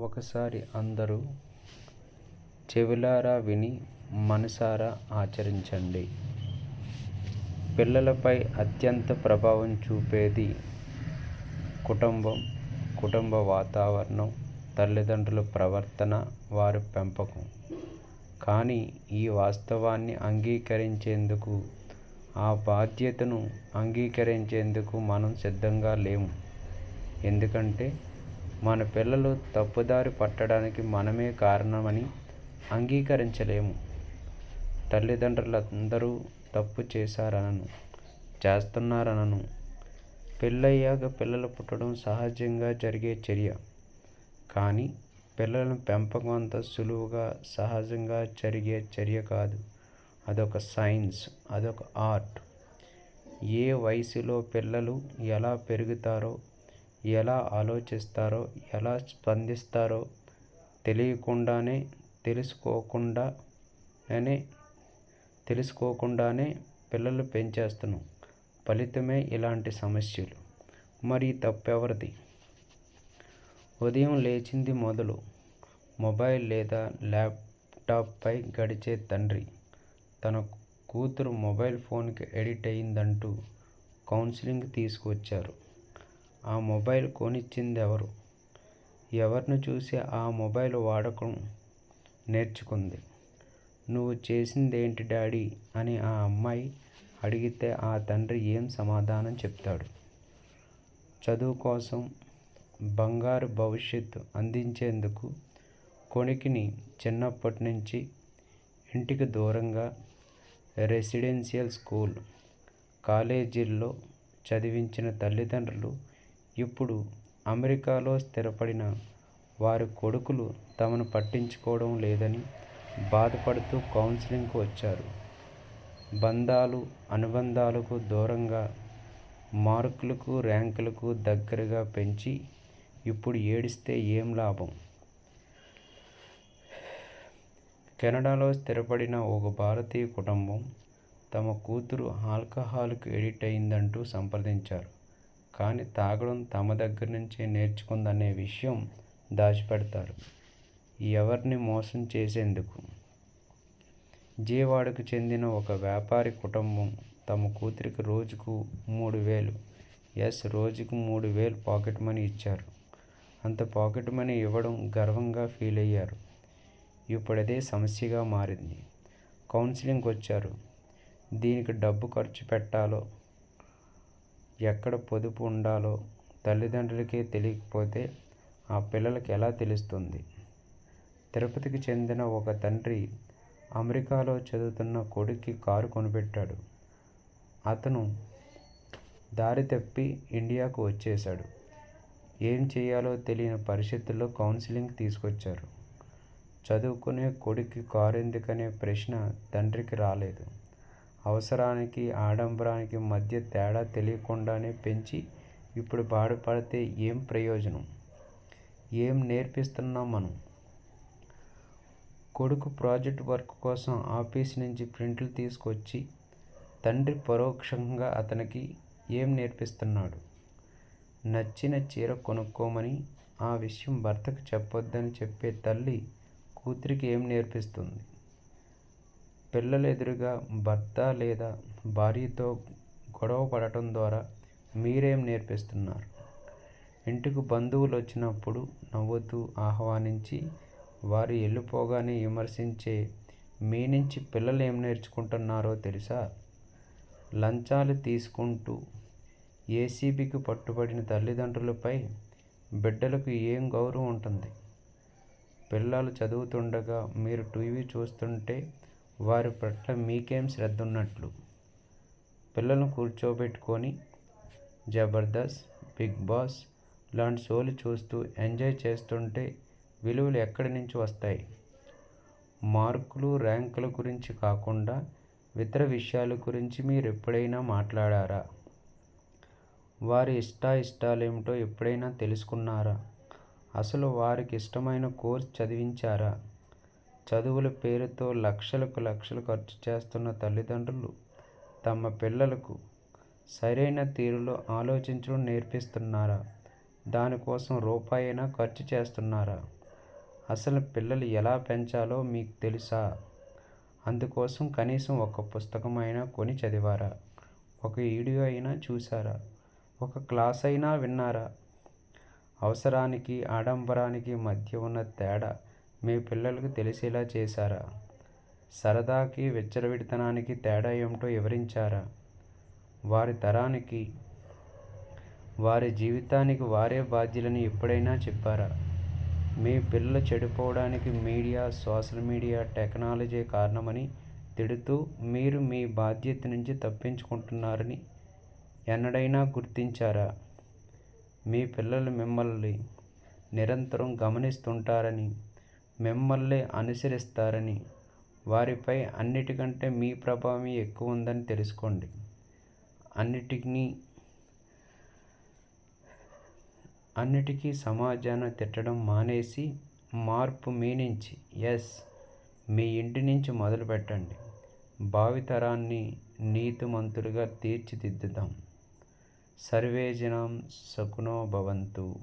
ఒకసారి అందరూ చెవులారా విని మనసారా ఆచరించండి. పిల్లలపై అత్యంత ప్రభావం చూపేది కుటుంబం, కుటుంబ వాతావరణం, తల్లిదండ్రుల ప్రవర్తన, వారి పెంపకం. కానీ ఈ వాస్తవాన్ని అంగీకరించేందుకు, ఆ బాధ్యతను అంగీకరించేందుకు మనం సిద్ధంగా లేము. ఎందుకంటే మన పిల్లలు తప్పుదారి పట్టడానికి మనమే కారణమని అంగీకరించలేము. తల్లిదండ్రులందరూ తప్పు చేశారనను, చేస్తున్నారనను. పెళ్ళయ్యాక పిల్లలు పుట్టడం సహజంగా జరిగే చర్య. కానీ పిల్లలను పెంపకం అంత సులువుగా, సహజంగా జరిగే చర్య కాదు. అదొక సైన్స్, అదొక ఆర్ట్. ఏ వయసులో పిల్లలు ఎలా పెరుగుతారో, ఎలా ఆలోచిస్తారో, ఎలా స్పందిస్తారో తెలుసుకోకుండానే పిల్లలు పెంచేస్తున్నాం. ఫలితమే ఇలాంటి సమస్యలు. మరి తప్పెవరిది? ఉదయం లేచింది మొదలు మొబైల్ లేదా ల్యాప్టాప్పై గడిచే తండ్రి తన కూతురు మొబైల్ ఫోన్కి ఎడిట్ అయిందంటూ కౌన్సిలింగ్ తీసుకువచ్చారు. ఆ మొబైల్ కొనిచ్చింది ఎవరు? ఎవరిని చూసి ఆ మొబైల్ వాడకం నేర్చుకుంది? నువ్వు చేసిందేంటి డాడీ అని ఆ అమ్మాయి అడిగితే ఆ తండ్రి ఏం సమాధానం చెప్తాడు? చదువు కోసం, బంగారు భవిష్యత్తు అందించేందుకు కొడుకుని చిన్నప్పటి నుంచి ఇంటికి దూరంగా రెసిడెన్షియల్ స్కూల్, కాలేజీల్లో చదివించిన తల్లిదండ్రులు ఇప్పుడు అమెరికాలో స్థిరపడిన వారి కొడుకులు తమను పట్టించుకోవడం లేదని బాధపడుతూ కౌన్సిలింగ్కు వచ్చారు. బంధాలు, అనుబంధాలకు దూరంగా, మార్కులకు, ర్యాంకులకు దగ్గరగా పెంచి ఇప్పుడు ఏడిస్తే ఏం లాభం? కెనడాలో స్థిరపడిన ఒక భారతీయ కుటుంబం తమ కూతురు ఆల్కహాల్కు ఎడిట్ అయిందంటూ సంప్రదించారు. కానీ తాగడం తమ దగ్గర నుంచే నేర్చుకుందనే విషయం దాచిపెడతారు. ఎవరిని మోసం చేసేందుకు? విజయవాడకు చెందిన ఒక వ్యాపారి కుటుంబం తమ కూతురికి రోజుకు 3,000 రోజుకు 3,000 పాకెట్ మనీ ఇచ్చారు. అంత పాకెట్ మనీ ఇవ్వడం గర్వంగా ఫీల్ అయ్యారు. ఇప్పుడదే సమస్యగా మారింది. కౌన్సిలింగ్కి వచ్చారు. దీనికి డబ్బు ఖర్చు పెట్టాలో, ఎక్కడ పొదుపు ఉండాలో తల్లిదండ్రులకే తెలియకపోతే ఆ పిల్లలకి ఎలా తెలుస్తుంది? తిరుపతికి చెందిన ఒక తండ్రి అమెరికాలో చదువుతున్న కొడుక్కి కారు కొనిపెట్టాడు. అతను దారి తప్పి ఇండియాకు వచ్చేశాడు. ఏం చేయాలో తెలియని పరిస్థితుల్లో కౌన్సిలింగ్ తీసుకొచ్చారు. చదువుకునే కొడుక్కి కారు ఎందుకనే ప్రశ్న తండ్రికి రాలేదు. అవసరానికి, ఆడంబరానికి మధ్య తేడా తెలియకుండానే పెంచి ఇప్పుడు బాధపడితే ఏం ప్రయోజనం? ఏం నేర్పిస్తున్నాం మనం? కొడుకు ప్రాజెక్ట్ వర్క్ కోసం ఆఫీస్ నుంచి ప్రింట్లు తీసుకొచ్చి తండ్రి పరోక్షంగా అతనికి ఏం నేర్పిస్తున్నాడు? నచ్చిన చీర కొనుక్కోమని, ఆ విషయం భర్తకు చెప్పొద్దని చెప్పే తల్లి కూతురికి ఏం నేర్పిస్తుంది? పిల్లల ఎదురుగా భర్త లేదా భార్యతో గొడవ పడటం ద్వారా మీరేం నేర్పిస్తున్నారు? ఇంటికి బంధువులు వచ్చినప్పుడు నవ్వుతూ ఆహ్వానించి వారు వెళ్ళిపోగానే విమర్శించే మీ నుంచి పిల్లలు ఏం నేర్చుకుంటున్నారో తెలుసా? లంచాలు తీసుకుంటూ ఏసీబీకి పట్టుబడిన తల్లిదండ్రులపై బిడ్డలకు ఏం గౌరవం ఉంటుంది? పిల్లలు చదువుతుండగా మీరు టీవీ చూస్తుంటే వారి పట్ల మీకేం శ్రద్ధ ఉన్నట్లు? పిల్లలను కూర్చోబెట్టుకొని జబర్దస్త్, బిగ్ బాస్ లాంటి షోలు చూస్తూ ఎంజాయ్ చేస్తుంటే విలువలు ఎక్కడి నుంచి వస్తాయి? మార్కులు, ర్యాంకుల గురించి కాకుండా ఇతర విషయాల గురించి మీరు ఎప్పుడైనా మాట్లాడారా? వారి ఇష్టాలేమిటో ఎప్పుడైనా తెలుసుకున్నారా? అసలు వారికి ఇష్టమైన కోర్సు చదివించారా? చదువుల పేరుతో లక్షలకు లక్షలు ఖర్చు చేస్తున్న తల్లిదండ్రులు తమ పిల్లలకు సరైన తీరులో ఆలోచించడం నేర్పిస్తున్నారా? దానికోసం రూపాయైనా ఖర్చు చేస్తున్నారా? అసలు పిల్లలు ఎలా పెంచాలో మీకు తెలుసా? అందుకోసం కనీసం ఒక పుస్తకం అయినా కొని చదివారా? ఒక వీడియో అయినా చూసారా? ఒక క్లాస్ అయినా విన్నారా? అవసరానికి ఆడంబరానికి మధ్య ఉన్న తేడా మీ పిల్లలకు తెలిసేలా చేశారా? సరదాకి విచ్చలవిడితనానికి తేడా ఏమిటో వివరించారా? వారి తరానికి, వారి జీవితానికి వారే బాధ్యులని ఎప్పుడైనా చెప్పారా? మీ పిల్లలు చెడిపోవడానికి మీడియా, సోషల్ మీడియా, టెక్నాలజీ కారణమని తిడుతూ మీరు మీ బాధ్యత నుంచి తప్పించుకుంటున్నారని ఎన్నడైనా గుర్తించారా? మీ పిల్లలు మిమ్మల్ని నిరంతరం గమనిస్తుంటారని, మిమ్మల్ని అనుసరిస్తారని, వారిపై అన్నిటికంటే మీ ప్రభావం ఎక్కువ ఉందని తెలుసుకోండి. అన్నిటికీ సమాజాన్ని తిట్టడం మానేసి మార్పు మీ నుంచి, మీ ఇంటి నుంచి మొదలు పెట్టండి. భావితరాన్ని నీతిమంతులుగా తీర్చిదిద్దుదాం. సర్వే జనం సుఖినో భవంతు.